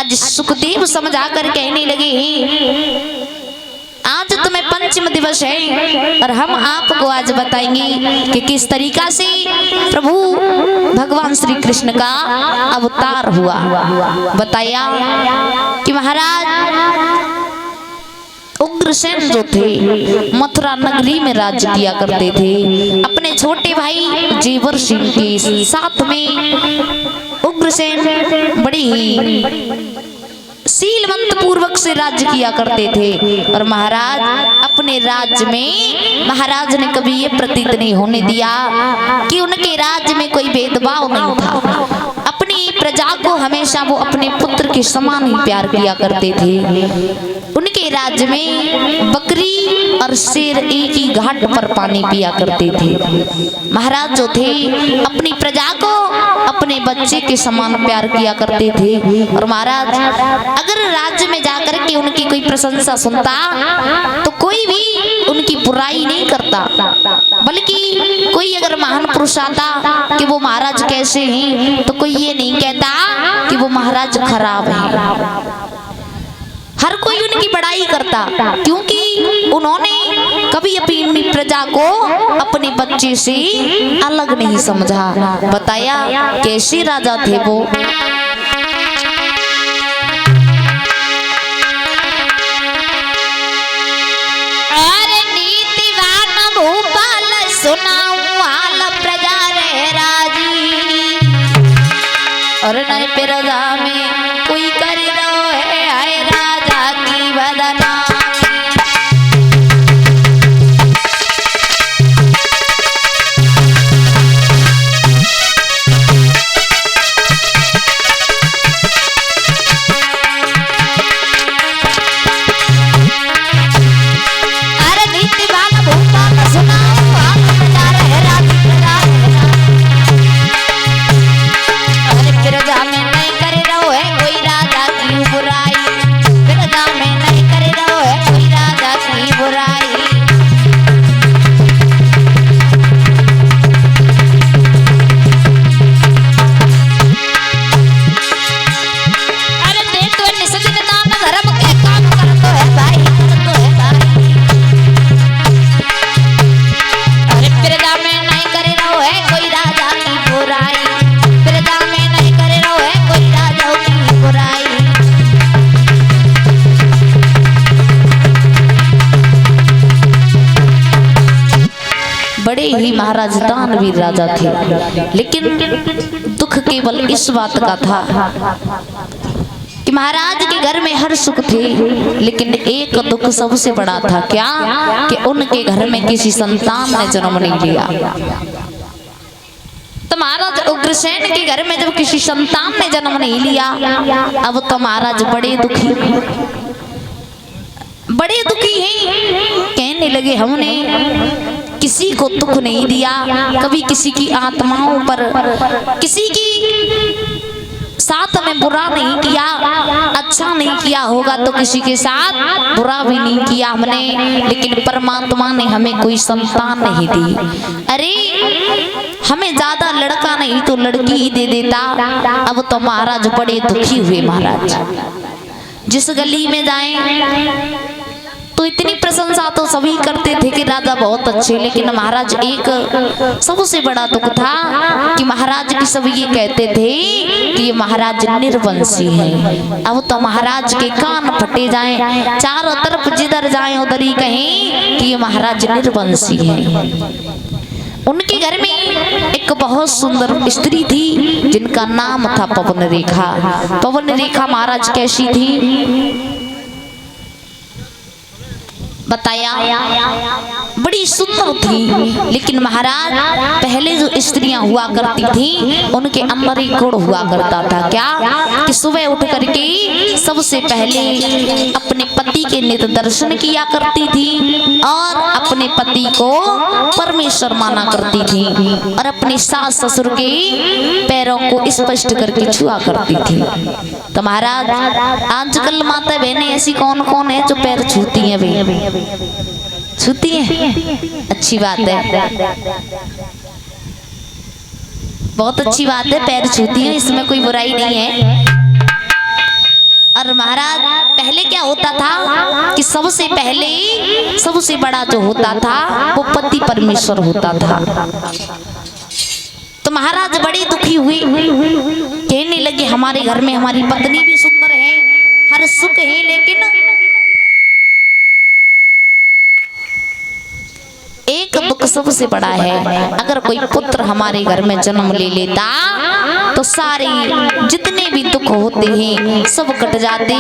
आज सुखदेव समझा कर कहने लगे, आज तुम्हें पंचम दिवस है और हम आपको आज बताएंगे कि किस तरीका से प्रभु भगवान श्री कृष्ण का अवतार हुआ। बताया कि महाराज उग्रसेन जो थे मथुरा नगरी में राज्य किया करते थे। अपने छोटे भाई जेवर सिंह के साथ में उग्रसेन बड़ी ही शीलवंत पूर्वक से राज्य किया करते थे। और महाराज अपने राज्य में महाराज ने कभी ये प्रतीत नहीं होने दिया कि उनके राज्य में कोई भेदभाव नहीं था। अपनी प्रजा को हमेशा वो अपने पुत्र के समान ही प्यार किया करते थे। उनके राज्य में बकरी और शेर एक ही घाट पर पानी पिया करते थे। महाराज जो थे अपनी प्रजा को अपने बच्चे के समान प्यार किया करते थे। और महाराज अगर राज्य में जाकर के उनकी कोई प्रशंसा सुनता तो कोई भी उनकी बुराई नहीं करता, बल्कि कोई अगर महान पुरुष आता कि वो महाराज कैसे हैं तो कोई ये नहीं कहता कि वो महाराज खराब है। हर कोई उनकी बड़ाई करता, क्योंकि उन्होंने कभी अपनी प्रजा को अपने बच्चे से अलग नहीं समझा। बताया कैसे राजा थे वो। अरे नीतिवान भूपाल सुनाऊं हाल प्रजा रे राजी, और नए प्रजा में कोई करी रो है आए राजा की बदनामी। अरे नीतिवान भूपाल सुनाऊं हाल प्रजा रे राजी, प्रजा में नहीं करे रहो है कोई राजा की बुराई, प्रजा में नहीं करे रहो है कोई राजा की बुराई। अरे दे तो निस्दिन दान धर्म के काम कर तो है भाई, कर तो है भाई। अरे प्रजा में नहीं करे रहो है कोई राजा की बुराई, प्रजा में नहीं करे रहो है कोई राजा की बुराई। बड़े ही महाराज दानवीर राजा थे, लेकिन दुख केवल इस बात का था कि महाराज के घर में हर सुख थे, लेकिन एक दुख सबसे बड़ा था। क्या कि उनके घर में किसी संतान ने जन्म नहीं लिया। तो महाराज उग्रसेन के घर में जब किसी संतान ने जन्म नहीं लिया, अब तो महाराज बड़े दुखी हैं। कहने लगे हमने किसी को दुख नहीं दिया, कभी किसी की आत्माओं पर किसी की साथ में बुरा नहीं किया, अच्छा नहीं किया होगा तो किसी के साथ बुरा भी नहीं किया हमने, लेकिन परमात्मा ने हमें कोई संतान नहीं दी। अरे हमें ज्यादा लड़का नहीं तो लड़की ही दे देता। अब तो महाराज बड़े दुखी हुए। महाराज जिस गली में जाएं तो इतनी प्रशंसा तो सभी करते थे कि राजा बहुत अच्छे, लेकिन महाराज एक सबसे बड़ा दुख था कि महाराज की सब ये कहते थे कि ये महाराज निर्वंशी हैं। अब तो महाराज के कान फटे जाएं, चारों तरफ जिधर जाएं उधर ही कहें कि ये महाराज निर्वंशी हैं। उनके घर में एक बहुत सुंदर स्त्री थी जिनका नाम था पवन रेखा। पवन रेखा महाराज कैसी थी बताया, बड़ी सुंदर थी, लेकिन महाराज पहले जो स्त्रियां हुआ करती थी उनके अंदर एक गुण हुआ करता था। क्या कि सुबह उठ करके सबसे पहले अपने पति के नित दर्शन किया करती थी और अपने पति को परमेश्वर माना करती थी और अपने सास ससुर के पैरों को स्पष्ट करके छुआ करती थी। तो महाराज आजकल माता बहनें ऐसी कौन कौन है जो पैर छूती हैं? वे छूती है, अच्छी बात है, बहुत अच्छी बात है, पैर छूती है, इसमें कोई बुराई नहीं है। होता था कि सबसे पहले सबसे बड़ा जो होता था वो पति परमेश्वर होता था। तो महाराज बड़े दुखी हुए, कहने लगे हमारे घर में हमारी पत्नी भी सुंदर है, हर सुख है, लेकिन एक दुख सबसे बड़ा है, अगर कोई पुत्र हमारे घर में जन्म ले लेता तो सारे जितने भी दुख होते हैं सब कट जाते,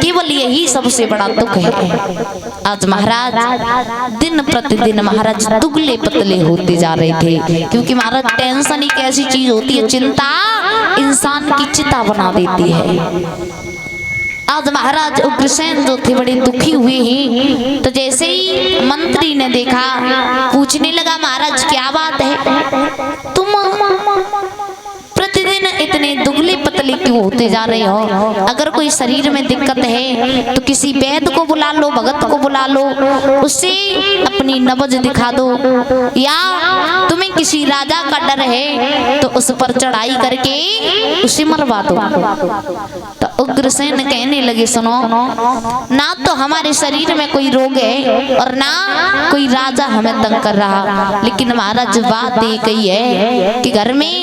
केवल यही सबसे बड़ा दुख है। आज महाराज दिन प्रतिदिन महाराज दुबले पतले होते जा रहे थे, क्योंकि महाराज टेंशन एक ऐसी चीज होती है, चिंता इंसान की चिता बना देती है। आज महाराज उग्रसेन जो थे बड़े दुखी हुए हैं। तो जैसे ही मंत्री ने देखा, पूछने लगा महाराज क्या बात है, तुम प्रतिदिन इतने दुबले पतले क्यों होते जा रहे हो? अगर कोई शरीर में दिक्कत है तो किसी वैद्य को बुला लो, भगत को बुला लो, उससे अपनी नब्ज दिखा दो, या तुम्हें किसी राजा का डर है तो उस पर चढ़ाई करके उसे मरवा दो। तो उग्रसेन कहने लगे सुनो, ना तो हमारे शरीर में कोई रोग है और ना कोई राजा हमें तंग कर रहा, लेकिन महाराज बात एक ही है कि घर में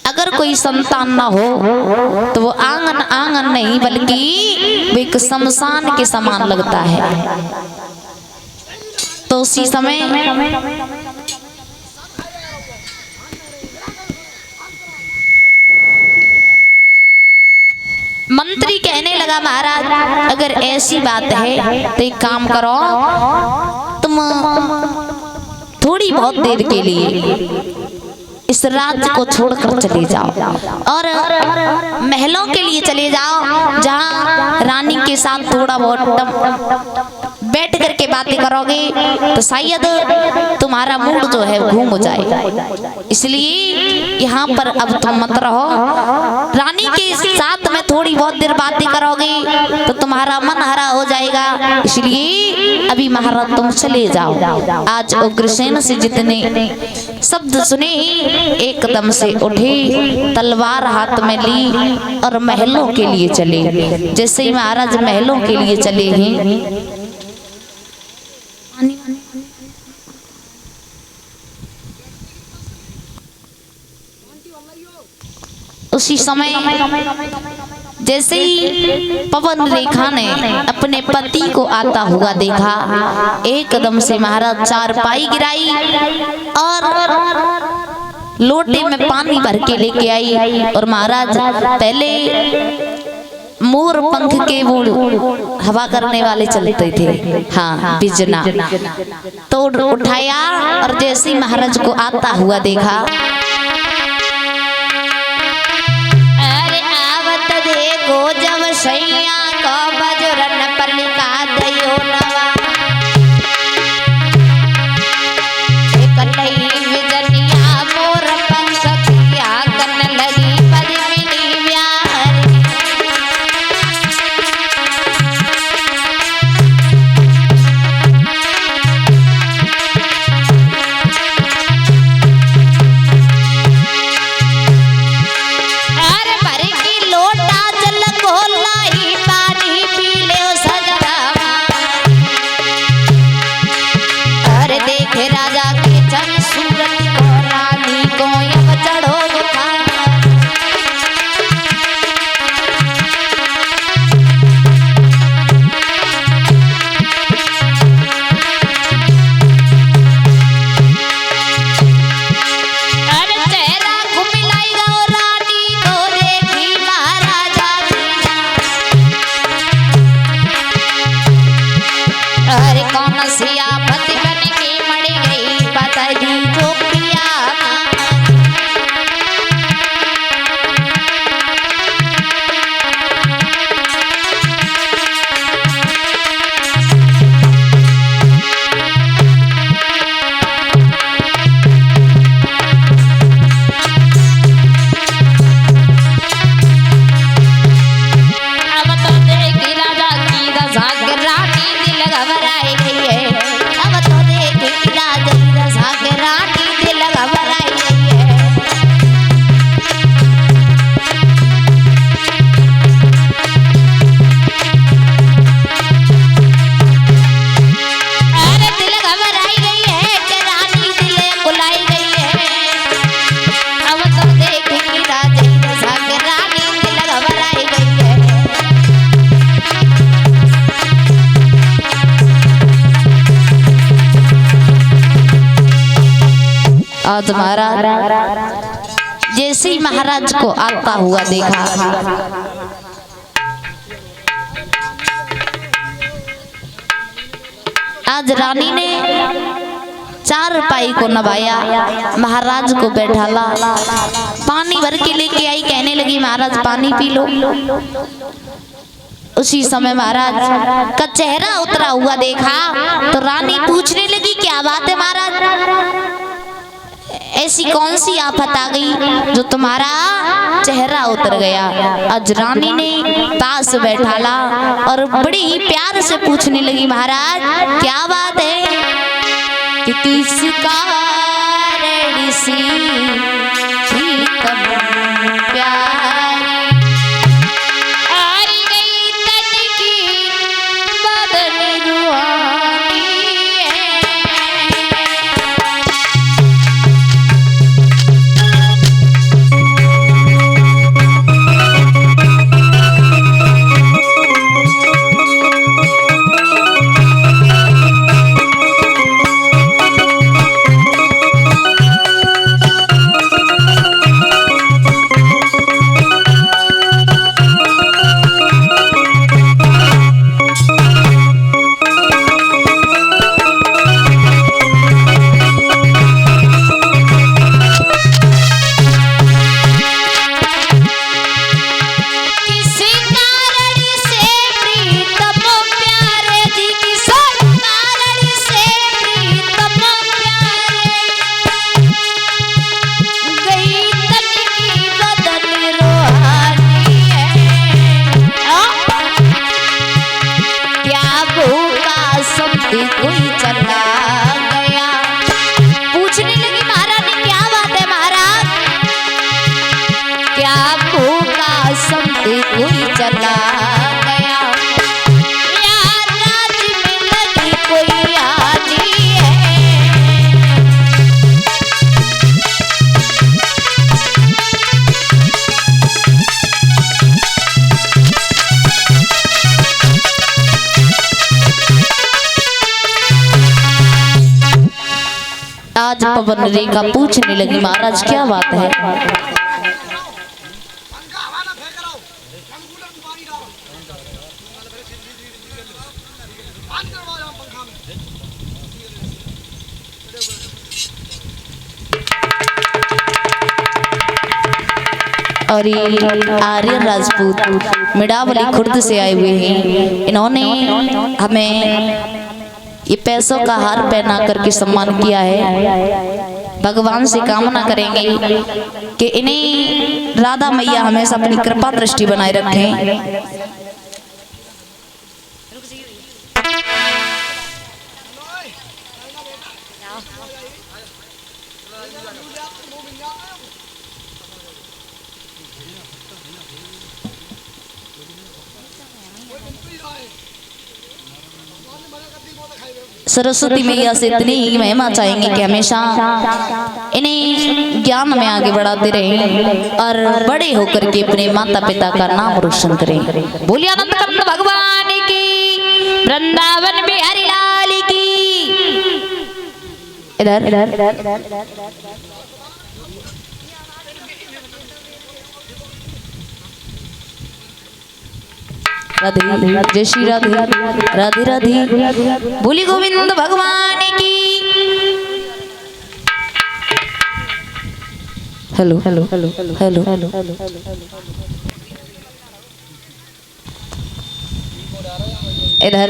अगर कोई संतान ना हो तो वो आंगन आंगन नहीं बल्कि वो एक शमशान के समान लगता है। तो उसी समय मंत्री कहने लगा महाराज अगर ऐसी बात है तो एक काम करो, तुम थोड़ी बहुत देर के लिए इस राज्य को छोड़कर चले जाओ और महलों के लिए चले जाओ, जहाँ रानी के साथ थोड़ा बहुत बैठ करके बातें करोगे तो शायद तुम्हारा मूड जो है घूम जाए। इसलिए यहाँ पर अब तुम मत रहो, रानी के साथ में थोड़ी बहुत देर बातें करोगे तो तुम्हारा मन हरा हो जाएगा, इसलिए अभी महाराज तुम चले जाओ। आज उग्रसेन से जितने शब्द सुने एकदम से उठे, तलवार हाथ में ली और महलों के लिए चले। जैसे ही महाराज महलों के लिए चले हैं, उसी समय जैसे ही पवन रेखा ने अपने पति को आता हुआ देखा, एकदम से महाराज चारपाई गिराई और लोटे में पानी भर के लेके आई। और महाराज पहले मोर पंख के वो हवा करने वाले चलते थे, हाँ बिजना, तो उठाया और जैसे ही महाराज को आता हुआ देखा, अरे आवत देखो जब सैया को बजरन पर लिखा दयो नवा, विजनिया मोर पंख किया कन लगी पद्मिनी व्याहरी। आज महाराज जैसे ही महाराज को आता हुआ देखा, आज रानी ने चारपाई को नवाया, महाराज को बैठाला, पानी भर के लेके आई, कहने लगी महाराज पानी पी लो। उसी समय महाराज का चेहरा उतरा हुआ देखा तो रानी पूछने लगी क्या बात है महाराज, ऐसी कौन सी आफत आ गई जो तुम्हारा चेहरा उतर गया। आज रानी ने पास बैठाला और बड़े ही प्यार से पूछने लगी महाराज क्या बात है कि किसका सी कोई चला गया। पूछने लगी महारानी क्या बात है महाराज, क्या भूखा समझे कोई चला गया, यार राज में लगी कोई आनी है। आज पवन रेखा पूछने लगी महाराज क्या बात है। और ये आर्य राजपूत मिडावली खुर्द से आए हुए हैं। इन्होंने हमें ये पैसों का हार पहना करके सम्मान किया है। भगवान से कामना करेंगे कि इन्हें राधा मैया हमेशा अपनी कृपा दृष्टि बनाए रखें। सरस्वती मैया से इतनी ही महिमा चाहेंगे कि हमेशा इन्हें ज्ञान में आगे बढ़ाते रहें और बड़े होकर के अपने माता पिता का नाम रोशन करें। बोलिए आनंद कंद भगवान की, वृंदावन बिहारी लाल की। इधर राधे जय श्री राधे राधे राधे। बोली गोविंद भगवान की। Hello hello hello hello hello इधर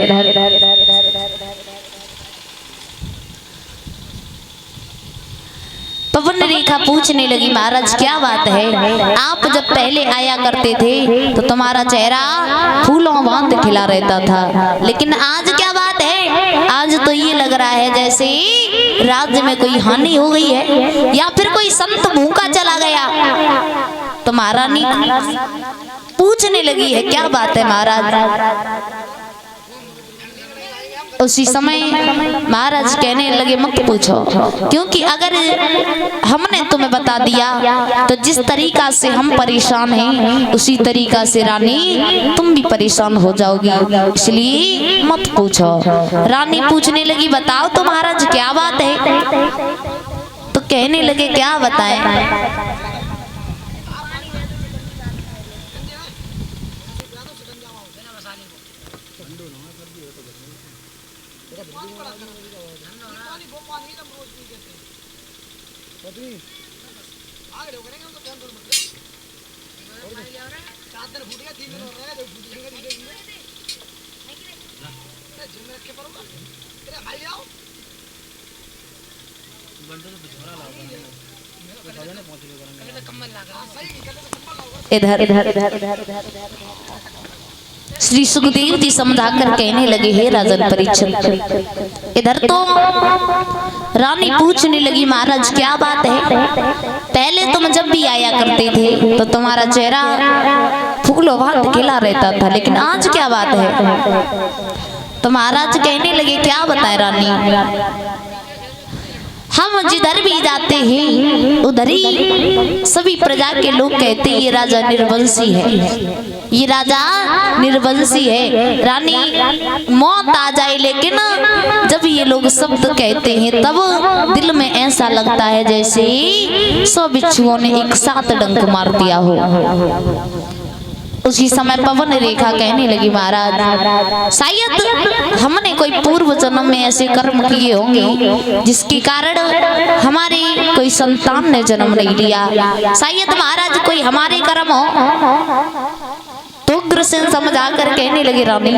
पवन रेखा पूछने लगी महाराज क्या बात है, आप जब पहले आया करते थे तो तुम्हारा चेहरा फूलों बांध खिला रहता था, लेकिन आज क्या बात है, आज तो ये लग रहा है जैसे राज्य में कोई हानि हो गई है या फिर कोई संत भूखा चला गया। तो महारानी पूछने लगी है क्या बात है महाराज। उसी समय महाराज कहने लगे मत पूछो, क्योंकि अगर हमने तुम्हें बता दिया तो जिस तरीका से हम परेशान हैं उसी तरीका से रानी तुम भी परेशान हो जाओगी, इसलिए मत पूछो। रानी पूछने लगी बताओ तो महाराज क्या बात है। तो कहने लगे क्या बताएं। इधर श्री सुखदेव जी समझाकर कहने लगे, हे राजन परीक्षित, इधर तो रानी पूछने लगी, महाराज क्या बात है? पहले तुम जब भी आया करते थे तो तुम्हारा चेहरा फूलों भांति खिला रहता था, लेकिन आज क्या बात है? तो महाराज कहने लगे, क्या बताएं रानी, हम जिधर भी जाते हैं उधर ही सभी प्रजा के लोग कहते हैं ये राजा निर्वंशी है, ये राजा निर्वंशी है। रानी मौत आ जाए लेकिन जब ये लोग शब्द कहते हैं तब दिल में ऐसा लगता है जैसे 100 बिच्छुओं ने एक साथ डंक मार दिया हो। उसी समय पवन रेखा कहने लगी, महाराज शायद हमने कोई पूर्व जन्म में ऐसे कर्म किए होंगे जिसके कारण हमारे कोई संतान ने जन्म नहीं लिया। शायद महाराज कोई हमारे कर्म हो। तो उग्रसेन समझा कर कहने लगे, रानी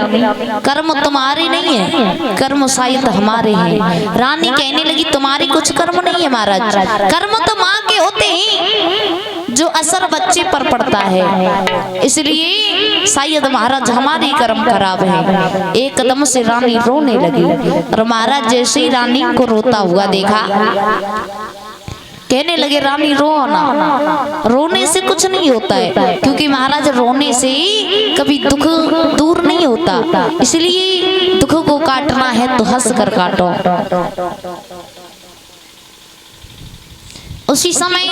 कर्म तुम्हारे नहीं है, कर्म शायद हमारे हैं। रानी कहने लगी, तुम्हारे कुछ कर्म नहीं है महाराज, कर्म तो माँ के होते हैं जो असर बच्चे पर पड़ता है, इसलिए शायद महाराज हमारे कर्म खराब है। एकदम से रानी रोने लगी और महाराज जैसे ही रानी को रोता हुआ देखा कहने लगे, रानी रो ना, रोने से कुछ नहीं होता है, क्योंकि महाराज रोने से कभी दुख दूर नहीं होता, इसलिए दुख को काटना है तो हंस कर काटो। उसी समय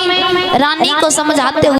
रानी को समझाते हुए